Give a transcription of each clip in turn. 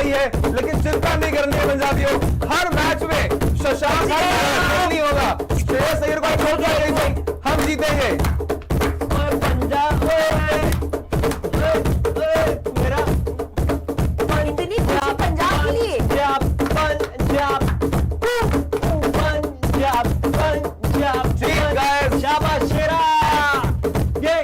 आई है, लेकिन चिंता नहीं करनी है पंजाबियों, हर मैच में शशांक नहीं होगा, श्रेयस अय्यर को छोड़ कर हम जीतेंगे। पंजाब मेरा इतनी खुशी पंजाब के लिए। पंजाब शाबाश शेरा, ये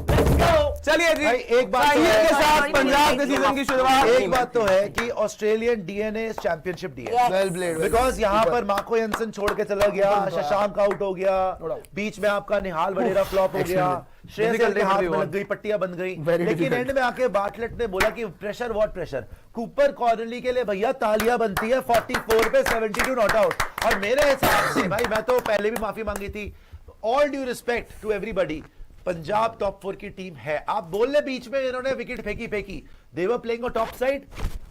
लेट्स गो। चलिए जी, भाई, एक बात तो के है, साथ पंजाब के सीजन की शुरुआत। एक बात तो है कि Australian DNA is championship DNA. Well played, because यहाँ पर मार्को येंसन छोड़ के चला गया, शशांक आउट हो गया, बीच में आपका निहाल वडेरा फ्लॉप हो गया, श्रेयस अय्यर के हाथ में लग गई, पट्टियां बन गई, लेकिन एंड में आके बार्टलेट ने बोला कि प्रेशर व्हाट प्रेशर, कूपर कॉर्नली के लिए भैया तालियां बनती है 44 पे 72 नॉट आउट। और मेरे हिसाब से भाई, मैं तो पहले भी माफी मांगी थी, all due respect to everybody, Punjab top 4 की टीम है। आप बोल रहे बीच में इन्होंने विकेट फेंकी, they were playing on top side.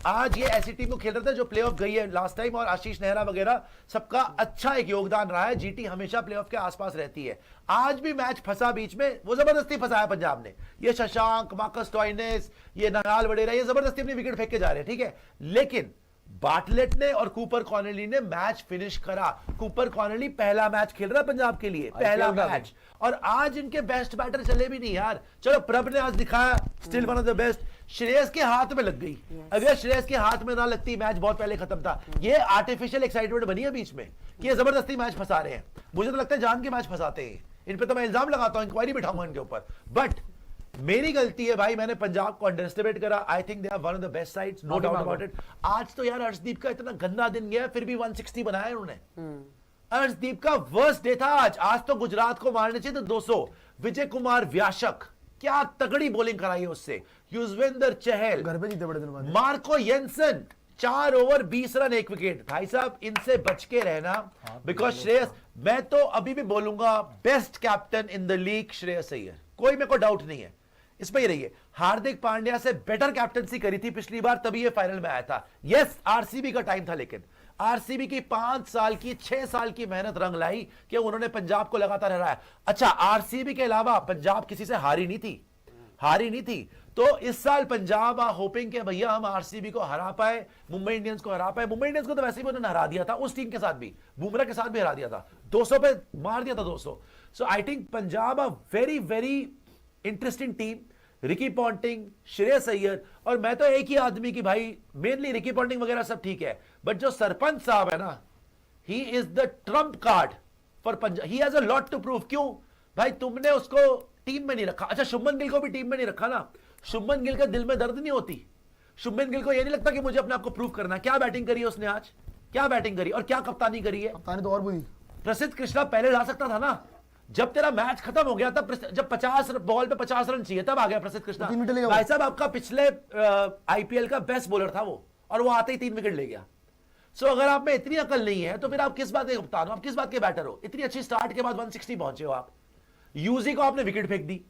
आज ये ऐसी टीम को खेल रहा था जो प्लेऑफ गई है लास्ट टाइम, और आशीष नेहरा वगैरह सबका अच्छा एक योगदान रहा है। जीटी हमेशा प्लेऑफ के आसपास रहती है। आज भी मैच फंसा बीच में, वो जबरदस्ती फंसाया पंजाब ने। ये शशांक, मार्कस स्टोइनिस, ये निहाल वडेरा, ये जबरदस्ती अपनी विकेट फेंक के जा रहे हैं, ठीक है, लेकिन बार्टलेट ने और कूपर कॉर्नली ने मैच फिनिश करा। कूपर कॉर्नली पहला मैच खेल रहा है पंजाब के लिए, पहला मैच, और आज इनके बेस्ट बैटर चले भी नहीं यार। चलो प्रभ ने आज दिखाया, still one of the best. Shreyas के हाथ में लग गई, अगर श्रेयस के हाथ में ना लगती मैच बहुत पहले खत्म था। ये आर्टिफिशियल एक्साइटमेंट बनी है बीच में कि ये जबरदस्ती मैच फंसा रहे हैं। मुझे तो लगता है जान के मैच फंसाते हैं, इन पे तो मैं इल्जाम लगाता हूं, इंक्वायरी बिठाऊंगा इनके ऊपर। बट मेरी गलती है भाई, मैंने पंजाब को अंडरएस्टिमेट करा। I think they are one of the best sides, no doubt about it. आज तो यार अर्शदीप का इतना गंदा दिन गया, फिर भी 160 बनाया उन्होंने। अर्शदीप का वर्स्ट डे था आज। आज तो गुजरात को मारने चाहिए तो 200। विजय कुमार व्याशक, क्या तगड़ी बॉलिंग कराई है उससे। युजवेंद्र चहल, घर पे जीते बड़े दिन बाद। Marco Jansen 4 over 20 run 1 wicket. भाई साहब इनसे बच के रहना, बिकॉज श्रेयस, मैं तो अभी भी बोलूंगा best captain in the league Shreyas Iyer, कोई मेरे को डाउट नहीं है इसमें। ही रहिए, हार्दिक पांड्या से बेटर कैप्टनसी करी थी पिछली बार, तभी ये फाइनल में आया था। यस, आरसीबी का टाइम था, लेकिन आरसीबी की 5 साल की 6 साल की मेहनत रंग लाई कि उन्होंने पंजाब को लगातार हराया। अच्छा, आरसीबी के अलावा पंजाब किसी से हारी नहीं थी। तो इस साल पंजाब होपिंग के भैया हम आरसीबी को हरा पाए, मुंबई इंडियंस को हरा पाए। मुंबई इंडियंस को तो वैसे भी उन्होंने हरा दिया था, उस टीम के साथ भी, बुमराह के साथ भी हरा दिया था, 200 पे मार दिया था 200। So I think Punjab a very very interesting team. Ricky Ponting, Shreyas Iyer, और मैं तो एक ही आदमी की भाई, मेनली रिकी पॉन्टिंग वगैरह सब ठीक है, बट जो सरपंच साहब है ना, he is the trump card for Punjab. He has a lot to prove. क्यों भाई, तुमने उसको टीम में नहीं रखा। अच्छा, शुभमन गिल को भी टीम में नहीं रखा ना। शुभमन गिल का दिल में दर्द नहीं होती। शुभमन गिल को यह नहीं लगता कि मुझे अपने आप को प्रूव करना। क्या बैटिंग करी है उसने आज, क्या बैटिंग करी और क्या कप्तानी करी है। कप्तानी तो और बुरी। प्रसिद्ध कृष्णा पहले ला सकता था ना, जब तेरा मैच खत्म हो गया तब, जब 50 बॉल पे 50 रन चाहिए तब आ गया प्रसिद्ध कृष्णा। भाई साहब आपका पिछले आईपीएल का बेस्ट बॉलर था वो, और वो आते ही 3 विकेट ले गया। सो अगर आप में इतनी अकल नहीं है तो फिर आप किस बात के कप्तान हो, आप किस बात के बैटर हो। इतनी अच्छी स्टार्ट के बाद 160 पहुंचे हो आप, यूजी को आपने विकेट फेंक दी।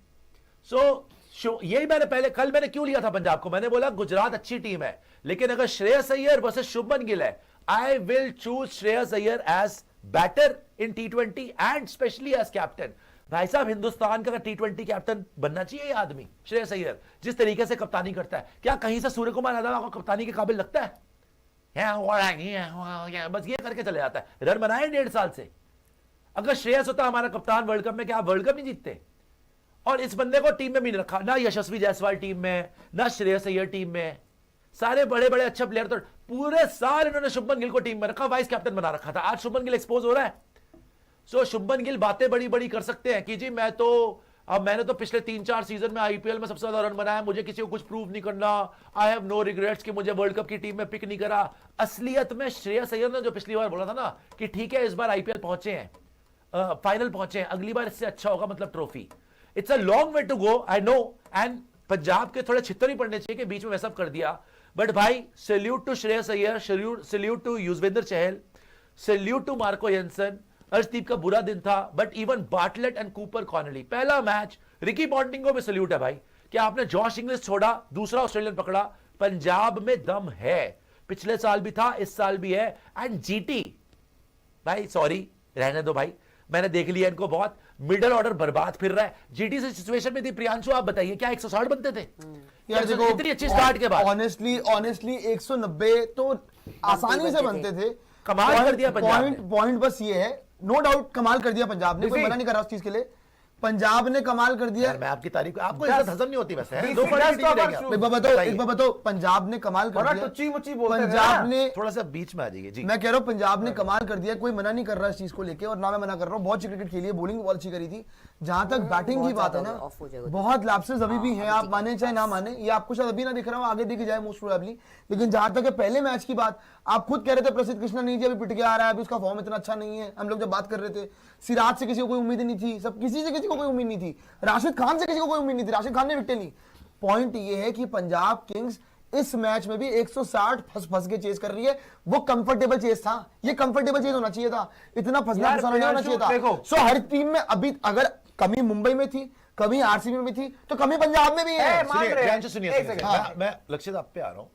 सो यही कल मैंने क्यों लिया था पंजाब को, मैंने बोला गुजरात अच्छी टीम है, लेकिन अगर श्रेयस अय्यर वर्सेस शुभमन गिल है, I will choose Shreyas Iyer as batter in T20 and specially as captain. भाई साहब हिंदुस्तान का T20 कैप्टन बनना चाहिए ये आदमी श्रेयस अय्यर, जिस तरीके से कप्तानी करता है। क्या कहीं से सूर्य कुमार यादव आपको कप्तानी के काबिल लगता है? बस ये करके चले जाता है। रन बनाए 1.5 साल से। अगर श्रेयस होता हमारा कप्तान वर्ल्ड कप में, क्या वर्ल्ड कप नहीं जीतते? और इस बंदे को टीम में भी नहीं रखा, ना यशस्वी जायसवाल टीम में, ना श्रेयस अय्यर टीम में। सारे बड़े बड़े अच्छे प्लेयर, तो पूरे साल इन्होंने शुभमन गिल को टीम में रखा, वाइस कैप्टन बना रखा था। आज शुभमन गिल एक्सपोज हो रहा है। सो शुभमन गिल बातें बड़ी बड़ी कर सकते हैं कि जी मैंने तो पिछले 3-4 सीजन में आईपीएल में सबसे ज्यादा रन बनाया, मुझे किसी को कुछ प्रूव नहीं करना, आई हैव नो रिग्रेट्स कि मुझे वर्ल्ड कप की टीम में पिक नहीं करा। असलियत में श्रेयस अय्यर ने जो पिछली बार बोला था ना कि ठीक है इस बार आईपीएल पहुंचे हैं, फाइनल पहुंचे हैं, अगली बार इससे अच्छा होगा, मतलब trophy. It's a long way to go, I know. And Punjab के थोड़े छितर ही पड़ने चाहिए कि बीच में वैसा कर दिया। बट भाई salute to Shreyas Iyer, salute to Yuzvendra Chahal, salute to Marco Jansen. Arshdeep का बुरा दिन था, but even Bartlett and Cooper Connolly, पहला मैच। रिकी पॉन्टिंग को भी सैल्यूट है भाई कि आपने जॉश इंग्लिश छोड़ा, दूसरा ऑस्ट्रेलियन पकड़ा। पंजाब में दम है, पिछले साल भी था, इस साल भी है। एंड जीटी भाई, सॉरी रहने दो भाई, मैंने देख लिया इनको बहुत, मिडिल ऑर्डर बर्बाद फिर रहा है। जीटी से सिचुएशन में थी प्रियांशु, आप बताइए क्या 160 बनते थे यार देखो, इतनी अच्छी स्टार्ट के बाद? ऑनेस्टली 190 तो आसानी से बनते थे। कमाल कर दिया पंजाब ने। पॉइंट बस ये है, नो डाउट कमाल कर दिया पंजाब ने, कोई मना नहीं कर रहा उस चीज के लिए, पंजाब ने कमाल कर दिया। यार मैं आपकी तारीफ, आपको इज्जत हजम नहीं होती वैसे, बीस दो से पॉइंट दस की तो टीम अगर रहेंगे। एक बार बताओ, पंजाब ने कमाल कर बड़ा दिया। टुच्ची मुच्ची बोलते थे पंजाब ना। ने, थोड़ा सा बीच में आ जाइए जी। मैं कह रहा हूं पंजाब ने कमाल कर दिया, कोई मना नहीं कर रहा इस चीज को लेके, और ना मैं मना कर रहा हूं, बहुत अच्छी क्रिकेट खेली है, बॉलिंग बहुत अच्छी करी थी। जहां तक बैटिंग की बात है ना, ऑफ हो जाएगा। बहुत लैप्सेस अभी भी हैं, आप माने चाहे ना माने, ये आपको शायद अभी ना दिख रहा हो, आगे दिख जाए मोस्ट प्रोबेबली। लेकिन जहां तक है पहले मैच की बात, आप खुद कह रहे थे प्रसिद्ध कृष्णा नहीं जी अभी पिट के आ रहा है, अभी उसका फॉर्म इतना अच्छा नहीं है, हम लोग जब बात कर रहे थे, सिराज से किसी को कोई उम्मीद नहीं थी, सब किसी से किसी को कोई उम्मीद नहीं थी, राशिद खान से किसी को कोई उम्मीद नहीं थी, राशिद खान ने विकेट ली। पॉइंट ये है कि पंजाब किंग्स इस मैच में भी 160 फंस के चेस कर रही है, वो कंफर्टेबल चेस था, ये कंफर्टेबल चेस होना चाहिए था, इतना फंसना फंसाना नहीं होना चाहिए था। सो हर टीम में अभी अगर कमी मुंबई में थी, कमी आरसीबी में भी थी, तो कमी पंजाब में भी है। मैं लक्षित आप पे आ रहा हूं।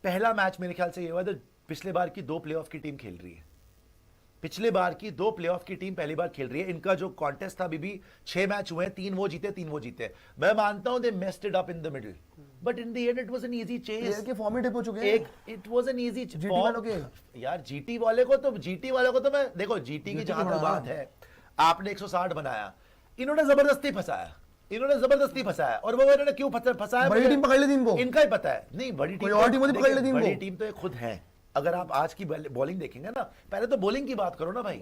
पहला मैच मेरे ख्याल से ये हुआ, पिछले बार की 2 प्लेऑफ की टीम खेल रही है, पिछले बार की 2 प्लेऑफ की टीम पहली बार खेल रही है। इनका जो कॉन्टेस्ट था अभी भी 6 मैच हुए हैं, 3 वो जीते 3 वो जीते। मैं मानता हूं they messed it up in the middle, but in the end it was an easy chase. के फॉर्मेट हो चुके हैं, एक it was an easy GT वालों के। यार जीटी वाले को तो मैं देखो, जीटी की जहां तक बात है, आपने 160 बनाया, इन्होंने जबरदस्ती फंसाया, और वो इन्होंने क्यों फंसाया? बड़ी टीम पकड़ लेती इनको, इनका ही पता है। नहीं, बड़ी टीम, कोई और टीम होती पकड़ लेती इनको। बड़ी टीम तो ये खुद है। अगर आप आज की बॉलिंग देखेंगे ना, पहले तो बॉलिंग की बात करो ना भाई,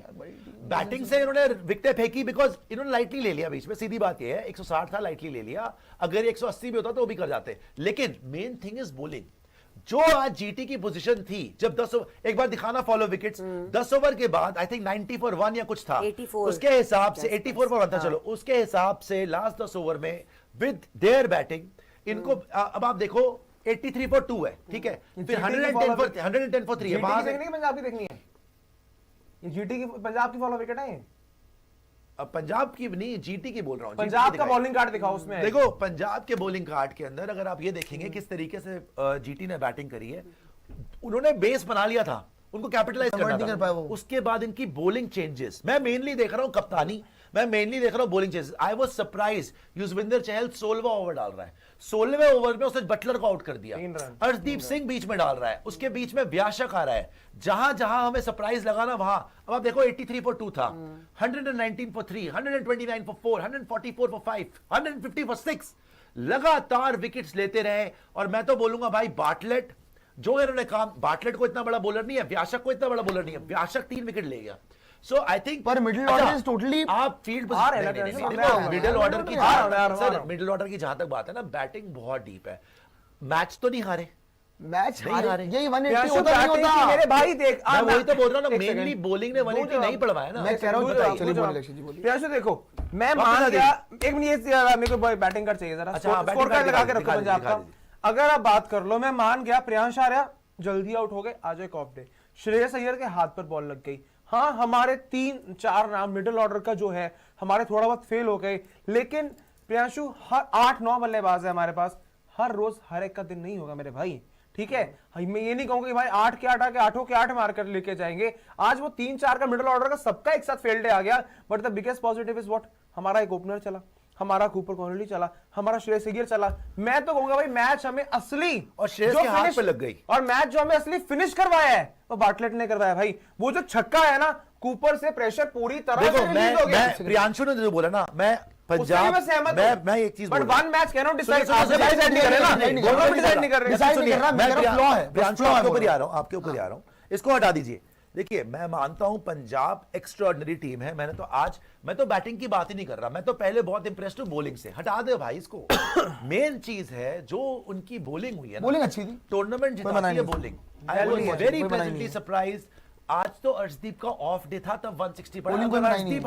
बैटिंग से इन्होंने विकेटें फेंकी, बिकॉज इन्होंने लाइटली ले लिया बीच में, सीधी बात ये है। 160 था, लाइटली ले लिया, अगर 180 भी होता तो वो भी कर जाते। लेकिन मेन थिंग इज बॉलिंग। जो आज जीटी की पोजीशन थी, जब 10 ओवर, एक बार दिखाना फॉलो विकेट्स, 10 ओवर के बाद आई थिंक 90 फॉर 1 या कुछ था, 84 उसके हिसाब से 84 फॉर 1 था, चलो उसके हिसाब से लास्ट 10 ओवर में विद देयर बैटिंग इनको, अब आप देखो 83 फॉर 2 है, ठीक है, फिर 110 फॉर 3 है। वहां से देखनी है, पंजाब की देखनी है, ये जीटी की पंजाब की फॉलो विकेट है। अब पंजाब की नहीं, जीटी की बोल रहा हूं। पंजाब का बॉलिंग कार्ड दिखाओ उसमें। देखो पंजाब के बॉलिंग कार्ड के अंदर अगर आप ये देखेंगे किस तरीके से जीटी ने बैटिंग करी है, उन्होंने बेस बना लिया था, उनको कैपिटलाइज करना था। उसके बाद इनकी बॉलिंग चेंजेस, मैं मेनली देख रहा हूं कप्तानी, मैं मेनली देख रहा हूं bowling changes. I was surprise, Yuzvendra Chahal 16वां ओवर डाल रहा है, 16वें ओवर में उसने बटलर को आउट कर दिया, अर्शदीप सिंह बीच में डाल रहा है, उसके बीच में व्याशक आ रहा है। जहां जहां हमें सरप्राइज लगाना वहां, अब आप देखो 83 फॉर 2 था, 119 फॉर 3, 129 फॉर 4, 144 फॉर 5, 150 फॉर 6, लगातार विकेट्स लेते रहे। और मैं तो बोलूंगा भाई, बाटलेट जो इन्होंने काम, बाटलेट को इतना बड़ा बॉलर नहीं है, व्याशक को इतना बड़ा बॉलर नहीं है, व्याशक 3 विकेट ले गया। सो आई थिंक पर मिडिल ऑर्डर इज टोटली, आप फील्ड मिडिल ऑर्डर की, सर मिडिल ऑर्डर की जहां तक बात है ना, बैटिंग बहुत डीप है। मैच तो नहीं हारे, मैच नहीं हारे, यही 180 होता नहीं होता मेरे भाई देख, मैं वही तो बोल रहा हूं ना, मेनली बॉलिंग ने 180 नहीं पड़वाया ना। मैं कह रहा हूं, चलिए बोलिए लक्ष्य जी, बोलिए। प्रियांशु देखो, मैं मान गया, एक मिनट मेरे को बैटिंग कार्ड चाहिए जरा, स्कोर कार्ड लगा के रखो पंजाब का। अगर आप बात कर लो, मैं मान गया प्रियांश आर्या जल्दी आउट हो गए, आज एक ऑफ डे, श्रेयस अय्यर के हाथ पर बॉल लग गई। हाँ, हमारे 3-4 नाम मिडिल ऑर्डर का जो है, हमारे थोड़ा बहुत फेल हो गए, लेकिन प्रियांशु हर 8-9 बल्लेबाज है हमारे पास, हर रोज हर एक का दिन नहीं होगा मेरे भाई, ठीक है। मैं ये नहीं कहूंगा कि भाई 8 के 8 आके 8 के 8 मारकर लेके जाएंगे। आज वो 3-4 का मिडिल ऑर्डर का सबका एक साथ फेल्ड डे आ गया, but the biggest positive is what, हमारा एक ओपनर चला, हमारा कूपर कॉनली चला, हमारा श्रेयस अय्यर चला। मैं तो कहूंगा भाई मैच हमें असली, और श्रेयस के हाथ पे लग गई, और मैच जो हमें असली फिनिश करवाया है वो बाटलेट ने करवाया भाई। वो जो छक्का है ना, कूपर से प्रेशर पूरी तरह से रिलीज हो गया। प्रियांशु ने जो बोला ना, मैं पंजाब, मैं एक चीज, but one match can not decide, आप डिसाइड नहीं कर रहे ना, दोनों डिसाइड नहीं कर रहे, डिसाइड नहीं कर रहा, मेरा फ्लॉ है, प्रियांशु आपके ऊपर ही आ रहा हूं, आपके ऊपर ही आ रहा हूं, इसको हटा दीजिए। देखिए, मैं मानता हूं पंजाब एक्स्ट्राऑर्डिनरी टीम है, मैं तो बैटिंग की बात ही नहीं कर रहा, मैं तो पहले बहुत इंप्रेस्ड हूं बॉलिंग से, हटा दे भाई इसको। मेन चीज है जो उनकी बॉलिंग हुई है, बॉलिंग अच्छी थी, टूर्नामेंट जिताती है bowling. I was very pleasantly surprised. आज तो अर्शदीप का ऑफ डे था, तब 160 पड़ा,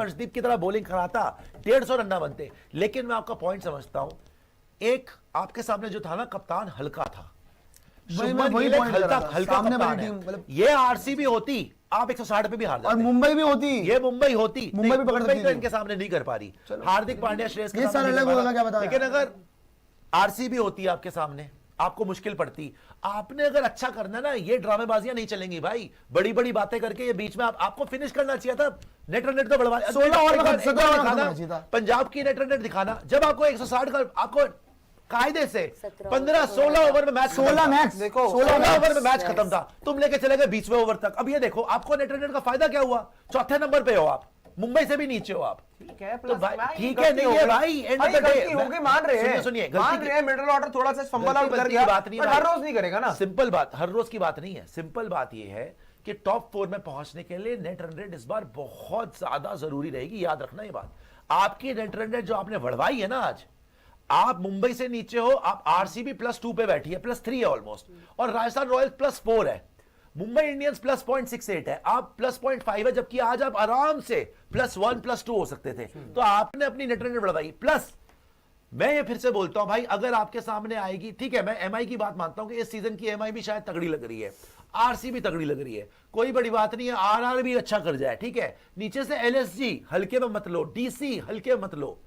अर्शदीप की तरह बॉलिंग कराता 150 रन बनते। लेकिन मैं आपका पॉइंट समझता हूं, एक आपके सामने जो था ना कप्तान, हल्का था, हल्का कप्तान है। ये आरसीबी होती, आप 160 पे भी हार जाते, और मुंबई भी होती, ये मुंबई होती, मुंबई भी पकड़ सकती थी, इनके सामने नहीं कर पा रही। हार्दिक पांड्या, श्रेयस ये सारा अलग होगा, क्या बता। लेकिन अगर आरसीबी होती है आपके सामने, आपको मुश्किल पड़ती। आपने अगर अच्छा करना ना, ये ड्रामेबाजियां नहीं चलेंगी भाई, बड़ी बड़ी बातें करके ये बीच में आपको फिनिश करना चाहिए था। नेट रन रेट तो बढ़वा 16 ओवर में 17 ओवर में दिखाना, खत्म चाहिए था। पंजाब की नेट रन रेट दिखाना, जब आपको 160 का आपको कायदे से 15-16 ओवर में मैच 16 मैक्स देखो 16 ओवर में मैच खत्म था, तुम लेके चले गए 20वें ओवर तक। अब ये देखो आपको नेट रन रेट का फायदा क्या हुआ, चौथे नंबर पे हो आप, मुंबई से भी नीचे हो आप। ठीक है, तो भाई प्लस ठीक है, नहीं है भाई, end of the day। गलती होगी, मान रहे हैं, सुनिए, मान रहे हैं, मिडिल ऑर्डर थोड़ा सा फंबल आउट कर गया, बात नहीं पर है हर भाई। रोज नहीं करेगा ना। सिंपल बात, हर रोज की बात नहीं है। सिंपल बात ये है कि टॉप 4 में पहुंचने के लिए नेट रन रेट इस बार बहुत ज्यादा जरूरी रहेगी, याद रखना ये बात। आपकी नेट रन रेट जो आपने बढ़वाई है ना आज, आप मुंबई से नीचे हो, आप आरसीबी +2 पे बैठी है, +3 है ऑलमोस्ट, और राजस्थान रॉयल्स +4 है, मुंबई इंडियंस +0.68 है, आप +0.5 है, जबकि आज आप आराम से +1 +2 हो सकते थे। तो आपने अपनी नेट रन रेट बढ़वाई। प्लस मैं ये फिर से बोलता हूं भाई, अगर आपके सामने आएगी, ठीक है, मैं एमआई की बात मानता हूं कि इस सीजन की एमआई भी शायद तगड़ी लग रही है, आरसी भी तगड़ी लग रही है, कोई बड़ी बात नहीं है, आरआर भी अच्छा कर जाए, ठीक है, नीचे से एलएसजी हल्के में मत लो, डीसी हल्के में मत लो।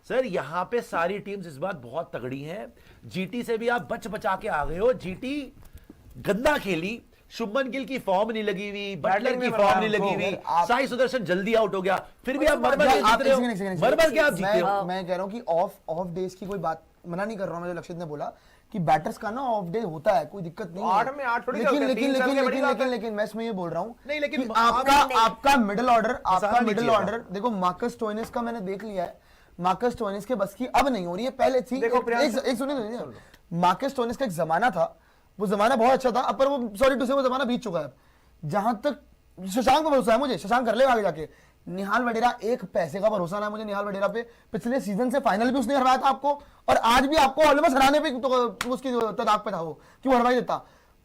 सर यहां पे सारी टीम्स इस बार बहुत तगड़ी हैं। जीटी से भी आप बच बचा के आ गए हो, जीटी गंदा खेली, शुभमन गिल की फॉर्म नहीं लगी हुई, बटलर की फॉर्म नहीं लगी हुई, साई सुदर्शन जल्दी आउट हो गया, फिर भी आप मरमर के जीत रहे हो, मरमर के आप जीते हो। मैं कह रहा हूं कि ऑफ डेज की कोई बात मना नहीं कर रहा हूं, मैं जो लक्षित ने बोला कि बैटर्स का ना ऑफ डे होता है, कोई दिक्कत नहीं है। 8 में 8 थोड़ी लेकिन चलते हैं, लेकिन 3 चल के लेकिन बड़ी लेकिन बात है। लेकिन लेकिन मैं इसमें ये बोल रहा हूं नहीं, लेकिन कि आप- आपका मिडिल ऑर्डर, आपका नहीं मिडिल चाहिए ऑर्डर देखो, मार्कस स्टोइनिस का मैंने देख लिया है, मार्कस स्टोइनिस के बस की अब नहीं हो रही है, पहले थी। देखो एक सुनिए, मार्कस स्टोइनिस का एक जमाना था, वो जमाना बहुत अच्छा था, अब पर वो सॉरी टू से वो जमाना बीत चुका है। जहां तक शशांक पर भरोसा है मुझे, शशांक कर लेगा आगे जाके। निहाल वडेरा, एक पैसे का भरोसा ना है मुझे निहाल वडेरा पे। पिछले सीजन से फाइनल भी उसने हरवाया था आपको, और आज भी आपको ऑलमोस्ट हराने पे तो उसकी तदाक पे था वो, क्यों हरवा ही देता।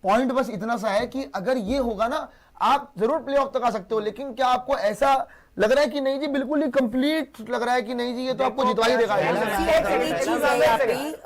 पॉइंट बस इतना सा है कि अगर ये होगा ना, आप जरूर प्लेऑफ तक आ सकते हो, लेकिन क्या आपको ऐसा लग रहा है कि नहीं जी, बिल्कुल ही कंप्लीट लग रहा है कि नहीं जी, ये तो आपको जितवा ही देगा।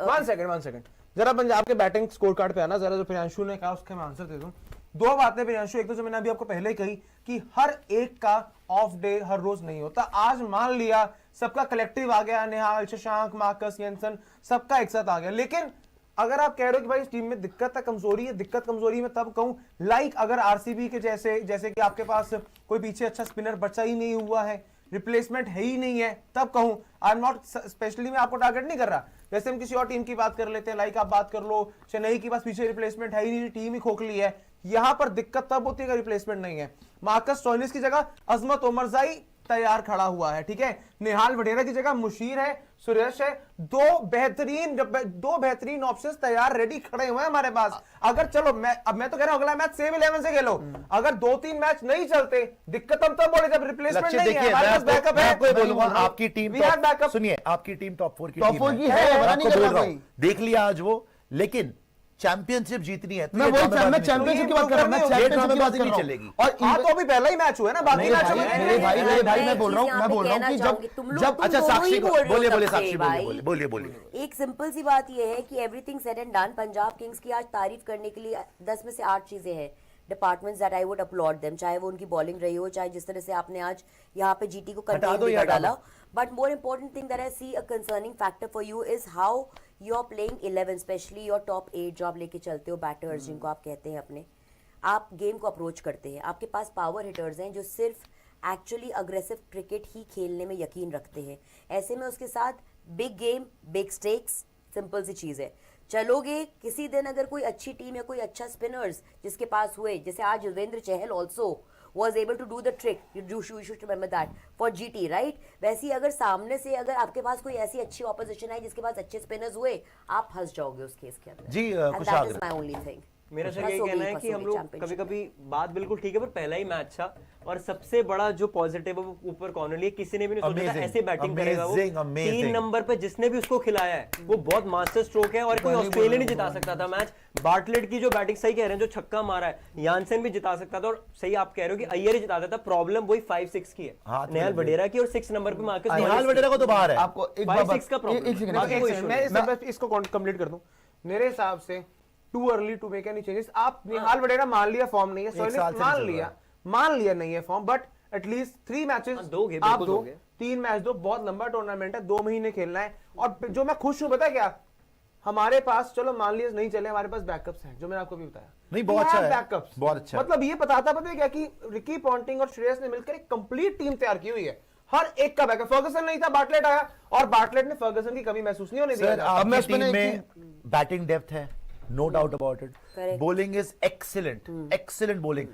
वन सेकंड, जरा पंजाब के बैटिंग स्कोर कार्ड पे आना, जरा जो प्रियांशु ने कहा उसका मैं आंसर दे दूं। दो बातें प्रियांशु, एक तो जो मैंने अभी आपको पहले ही कही कि हर एक का ऑफ डे हर रोज नहीं होता। आज मान लिया सबका कलेक्टिव आ गया, निहाल, शशांक, मार्कस, येंसन, सबका एक साथ आ गया, लेकिन अगर आप कह रहे हो कि भाई इस टीम में दिक्कत है, कमजोरी है, दिक्कत कमजोरी में तब कहूं लाइक अगर आरसीबी के जैसे कि आपके पास कोई पीछे अच्छा स्पिनर बचा ही नहीं हुआ है, रिप्लेसमेंट है ही नहीं है, तब कहूं आई एम नॉट स्पेशली, मैं आपको टारगेट नहीं कर रहा, वैसे हम किसी और टीम की बात कर लेते हैं, लाइक आप बात कर लो चेन्नई के पास पीछे रिप्लेसमेंट है ही नहीं, टीम ही खोखली है। यहां पर दिक्कत तब होती है अगर रिप्लेसमेंट नहीं है। मार्कस स्टोइनिस की जगह अजमत उमरजाई तैयार खड़ा हुआ है, ठीक है, निहाल वडेरा की जगह मुशीर है, सुरेश है, दो बेहतरीन ऑप्शंस तैयार रेडी खड़े हुए हैं हमारे पास। अगर चलो मैं तो कह रहा हूं अगला मैच सेम 11 से खेलो, अगर 2-3 मैच नहीं चलते, दिक्कत हम तब बोले जब रिप्लेसमेंट नहीं है, हमारे पास बैकअप है। आपको बोलूंगा, आपकी टीम We have backup। सुनिए, आपकी टीम टॉप 4 की टॉप टीम 4 की है, है, मैं मना आपको नहीं कर बोल रहा रहा हूं, कोई। देख लिया आज वो, लेकिन चैंपियनशिप जीतनी है तो मैं ये वही ड्रामेबाजी मैं नहीं चैंपियनशिप की बात कर रहा हूं, मैं ये चैंपियनशिप की बात ड्रामेबाजी कर नहीं रहा हूं। चलेगी। और हाँ तो अभी पहला ही मैच हुआ है ना, बाकी मेरे मैचों भाई, में मेरे भाई मैं बोल रहा हूं, मैं कि कहना चाहूंगी, तुम लोग अच्छा दोनों साक्षी ही को बोल रहे हो बोलिए, तब से साक्षी भाई। बोलिए। एक सिंपल सी बात यह है कि everything said and done, Punjab Kings की आज तारीफ करने के लिए 10 में से 8 चीजें हैं, departments that I would upload them, चाहे वो उनकी बॉलिंग रही हो, चाहे जिस तरह से आपने आज यहाँ पे जीटी को हटा दो कंटेन या कर डाला। हटा but more important thing that I see a concerning factor for you is how you are playing 11, specially your top 8 जो आप लेके चलते हो, बैटर्स जिनको आप कहते हैं अपने, आप गेम को अप्रोच करते हैं, आपके पास पावर हिटर्स हैं जो सिर्फ एक्चुअली अग्रेसिव क्रिकेट ही खेलने में यकीन रखते हैं। ऐसे में उसके साथ big game, big stakes, simple सी चीज़ है। चलोगे किसी दिन अगर कोई अच्छी टीम या कोई अच्छा स्पिनर्स जिसके पास हुए, जैसे आज Yuzvendra Chahal also was able to do the trick, you should remember that for GT, right? वैसे ही अगर सामने से अगर आपके पास कोई ऐसी अच्छी ऑपोजिशन है जिसके पास अच्छे स्पिनर्स हुए, आप फंस जाओगे उस केस के अंदर। जी, And कुछ that आगे। is my only thing. मेरा सर फंसोगे यही कहना ही है कि हम फंसोगे लोग championship कभी में। कभी बात बिल्कुल ठीक है, पर पहला ही मैच था, और सबसे बड़ा जो पॉजिटिव है वो ऊपर कॉर्नर लिए, किसी ने भी नहीं सोचा था Amazing, ऐसे बैटिंग करेगा वो। amazing। 3 नंबर पे जिसने भी उसको खिलाया है वो बहुत मास्टर स्ट्रोक है, और कोई ऑस्ट्रेलिया नहीं जिता सकता था मैच। बार्टलेट की जो बैटिंग, सही कह रहे हैं, जो छक्का मारा है, यानसेन भी जिता सकता था, और सही आप कह रहे हो कि अय्यर ही जिताता था। प्रॉब्लम वही 5-6 की है, हाथ में निहाल लगी। वडेरा की, और 6 नंबर पे मार्कस निहाल स्टोइनिस की। वडेरा को तो बाहर है। आपको एक 5-6 का problem। एक सेकंड, बाकी एक कोई सेकंड, issue मैं इसको कंप्लीट कर दूं। मेरे हिसाब से too early to make any changes. आप निहाल वडेरा मान लिया फॉर्म नहीं है, साल से मान लिया नहीं है फॉर्म, बट एटलीस्ट 3 मैचेस दोगे, आप बिल्कुल दो, दोगे। 3 मैच दो, बहुत लंबा टूर्नामेंट है, 2 महीने खेलना है। और जो मैं खुश हूं, पता है क्या, हमारे पास चलो मान लीजिए नहीं चले, हमारे पास बैकअप्स हैं जो मैंने आपको भी बताया। नहीं, बहुत अच्छा है, बैकअप्स बहुत अच्छा है। मतलब ये बताता पता है क्या कि रिकी पॉन्टिंग और श्रेयस ने मिलकर एक कंप्लीट टीम तैयार की हुई है, हर एक का बैकअप। फर्गसन नहीं था, बाटलेट आया और बाटलेट ने फर्गसन की कमी महसूस नहीं होने सर दी। अब मैं उसमें टीम एक में बैटिंग डेप्थ है, no doubt about it. Correct. Bowling is excellent, excellent bowling.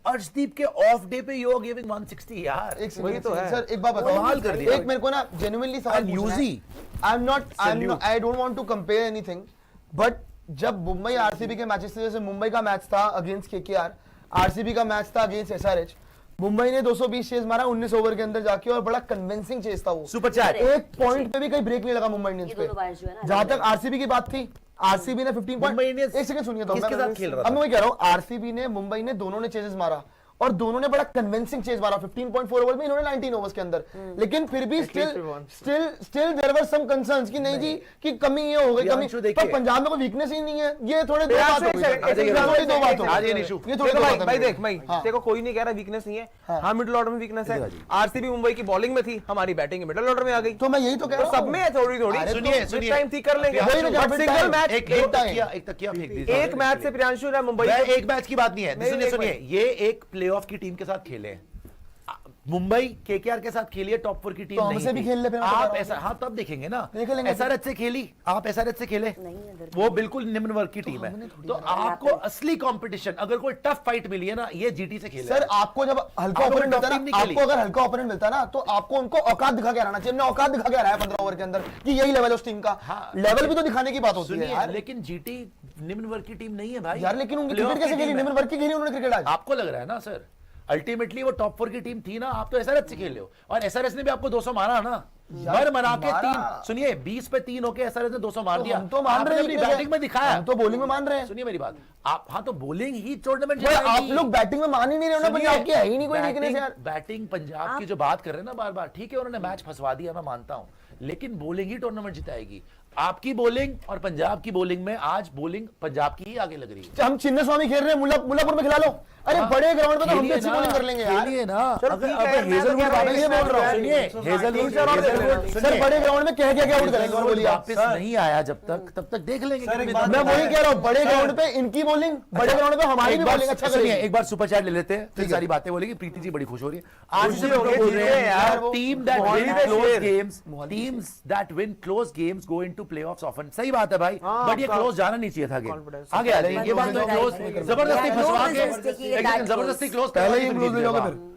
Arshdeep के ऑफ डे पे यू आर गिविंग 160 यार। एक वही तो है। सर एक बात बताओ, कमाल कर दिया। एक मेरे को ना जेन्युइनली सवाल And पूछना है। Yuzi. I don't want to compare anything, but जब मुंबई आरसीबी के मैचेस थे, जैसे मुंबई का मैच था अगेंस्ट केकेआर, आरसीबी का मैच था अगेंस्ट एसआरएच, मुंबई ने 220 चेज मारा 19 ओवर के अंदर जाके और बड़ा कन्विंसिंग चेज था वो। Super chat. एक पॉइंट पे भी कहीं ब्रेक नहीं लगा मुंबई इंडियंस ये पे। दोनों बारिश जो है ना, जहां तक आरसीबी की बात थी, आरसीबी ने 15 पॉइंट, मुंबई इंडियंस एक सेकंड सुनिए तो किसके साथ खेल रहा था? अब मैं वही कह रहा हूं, आरसीबी ने, मुंबई ने, दोनों ने चेजेस मारा और दोनों ने बड़ा कन्विंसिंग चेज मारा 15.4 ओवर में, इन्होंने 19 ओवर्स के अंदर। लेकिन फिर भी still there were some concerns कि नहीं जी कि कमी ये हो गई, कमी। प्रियांशु देखिए। पर पंजाब में कोई वीकनेस ही नहीं है, ये थोड़े दो प्रियांशु बात हो गई। एक सेकंड, ये थोड़ी दो बात हो आज ये गई। इशू। ये थोड़ी देखो दो भाई बात भाई है। देख भाई हाँ। देखो, कोई नहीं कह रहा वीकनेस नहीं है। हाँ मिडिल ऑर्डर में वीकनेस है। आरसीबी मुंबई की बॉलिंग में थी, हमारी बैटिंग मिडिल ऑर्डर में आ गई, तो मैं यही तो कह तो रहा सब हूं। में है थोड़ी थोड़ी। अरे सुनिए, सुनिए। टाइम थी कर लेंगे। वही ना, but big single time। Match एक तकिया फेंक दीजिए। एक मैच से प्रियांशु ने मुंबई वह के- एक मैच की बात नहीं है। नहीं, सुनिए एक सुनिए, मैच। ये एक प्लेऑफ की टीम के साथ खेले हैं। मुंबई केकेआर के साथ खेली है, टॉप 4 की टीम तो नहीं हमसे भी थी। खेल ले फिर, मैं तो कह आप रहा हूं। ऐसा, हाँ तब देखेंगे ना। देख लेंगे। एसआरएच से खेली, आप एसआरएच से खेले, नहीं है इधर। वो बिल्कुल निम्न वर्ग की टीम है। तो आपको असली कंपटीशन, अगर कोई टफ फाइट मिली है ना, ये जीटी से खेले। सर आपको जब हल्का आपको ओपोनेंट top मिलता है team नहीं ना, खेली। आपको अगर हल्का ओपोनेंट मिलता है ना, तो आपको उनको औकात दिखा के आना चाहिए। हमने औकात दिखा के आ रहा है 15 ओवर के अंदर कि यही लेवल है उस टीम का। हाँ। लेवल भी तो दिखाने की बात होती है सुनिए, यार। लेकिन जीटी निम्न वर्ग की टीम नहीं है भाई यार लेकिन उनकी Playoff क्रिकेट कैसे की खेली? team है। निम्न वर्ग की खेली उन्होंने क्रिकेट आज। आपको लग रहा है ना सर, अल्टीमेटली वो टॉप 4 की टीम थी ना। आप तो एसआरएच से खेल रहे हो, और एसआरएच ने भी आपको 200 मारा ना। मर मना के मारा। 3, सुनिए 20 पे 3 होके एसआरएच ने 200 मार दिया। हम तो मान आपने रहे अपनी हैं, बैटिंग में दिखाया। हम तो बॉलिंग में मान रहे हैं। सुनिए मेरी बात, आप, हाँ तो बॉलिंग ही टूर्नामेंट भाई, आप लोग बैटिंग में मान ही नहीं रहे हो ना, पंजाब की है ही नहीं कोई वीकनेस यार। बैटिंग पंजाब की जो बात कर रहे हैं ना बार बार, ठीक है उन्होंने मैच फंसवा दिया, मैं मानता हूं, लेकिन बॉलिंग ही टूर्नामेंट जिताएगी। आपकी बॉलिंग और पंजाब की बॉलिंग में आज बॉलिंग पंजाब की ही आगे लग रही है। हम चिन्ह स्वामी खेल रहे हैं, मुल्लापुर में खिला लो। अरे बड़े ग्राउंड पे तो हम भी खेलिए अच्छी ना, बॉलिंग कर लेंगे यार। खेलिए ना। चलो अगर ठीक अब है, मैं तो हेजलवुड कह रहा हूं, वापस ये बोल रहा हूं। सुनिए, हेजलवुड सर बड़े ग्राउंड में कह के आउट करेंगे, और बोलिए आप। वापस नहीं आया जब तक देख लेंगे। मैं वही कह रहा हूँ, बड़े ग्राउंड पे इनकी बॉलिंग, बड़े ग्राउंड पे हमारी भी बॉलिंग अच्छा सुनिए, करेगी। एक बार सुपर चैट ले लेते हैं, फिर सारी बातें बोलेंगे। प्रीति जी बड़ी खुश हो रही है आज खुशी से, हो गई, बोल रहे जीते यार हैं वो। टीम दैट मोहाली विन पे क्लोज शेर। Games, teams that win close games go into playoffs often. सही बात है भाई, हाँ, बट ये आपका क्लोज जाना नहीं चाहिए था गेम। confidence। आगे आ जाइए, ये बात तो क्लोज जबरदस्ती Yeah, no फंसवा business taking के, it that जबरदस्ती close। क्लोज पहले ही क्लोज हो जाओगे फिर।